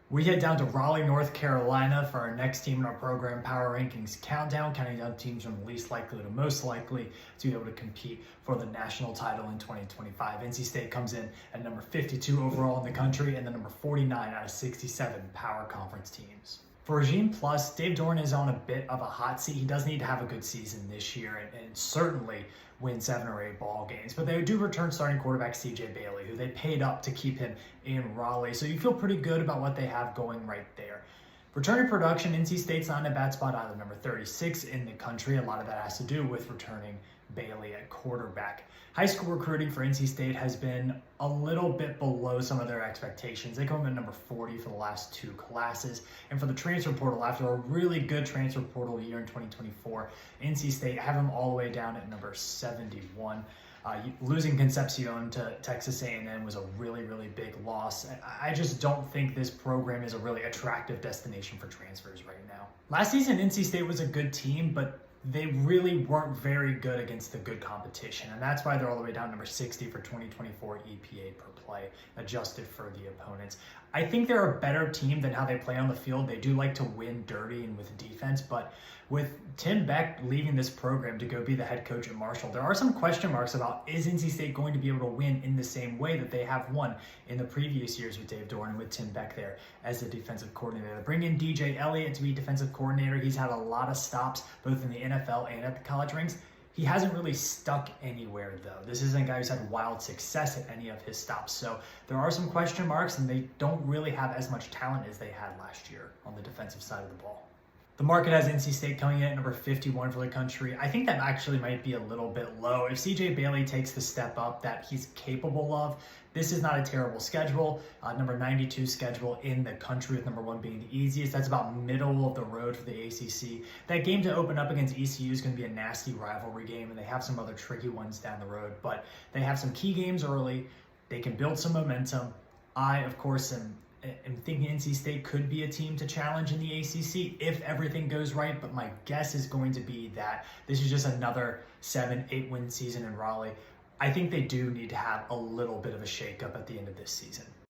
We head down to Raleigh, North Carolina for our next team in our program Power Rankings Countdown, counting down teams from least likely to most likely to be able to compete for the national title in 2025. NC State comes in at number 52 overall in the country and the number 49 out of 67 Power Conference teams. For Regime Plus, Dave Doeren is on a bit of a hot seat. He does need to have a good season this year and certainly win 7 or 8 ball games. But they do return starting quarterback CJ Bailey, who they paid up to keep him in Raleigh. So you feel pretty good about what they have going right there. Returning production, NC State's not in a bad spot either, number 36 in the country. A lot of that has to do with returning Bailey at quarterback. High school recruiting for NC State has been a little bit below some of their expectations. They come in at number 40 for the last 2 classes. And for the transfer portal, after a really good transfer portal year in 2024, NC State have them all the way down at number 71. Losing Concepcion to Texas A&M was a really, really big loss. I just don't think this program is a really attractive destination for transfers right now. Last season, NC State was a good team, but they really weren't very good against the good competition, and that's why they're all the way down number 60 for 2024 EPA per play, adjusted for the opponents. I think they're a better team than how they play on the field. They do like to win dirty and with defense, but with Tim Beck leaving this program to go be the head coach at Marshall, there are some question marks about, is NC State going to be able to win in the same way that they have won in the previous years with Dave Doeren and with Tim Beck there as the defensive coordinator. They bring in DJ Elliott to be defensive coordinator. He's had a lot of stops both in the NFL and at the college ranks. He hasn't really stuck anywhere, though. This isn't a guy who's had wild success at any of his stops. So there are some question marks, and they don't really have as much talent as they had last year on the defensive side of the ball. The market has NC State coming in at number 51 for the country. I think that actually might be a little bit low. If CJ Bailey takes the step up that he's capable of, this is not a terrible schedule. Number 92 schedule in the country, with number 1 being the easiest. That's about middle of the road for the ACC. That game to open up against ECU is going to be a nasty rivalry game, and they have some other tricky ones down the road. But they have some key games early. They can build some momentum. I, of course, am thinking NC State could be a team to challenge in the ACC if everything goes right, but my guess is going to be that this is just another 7-8 win season in Raleigh. I think they do need to have a little bit of a shakeup at the end of this season.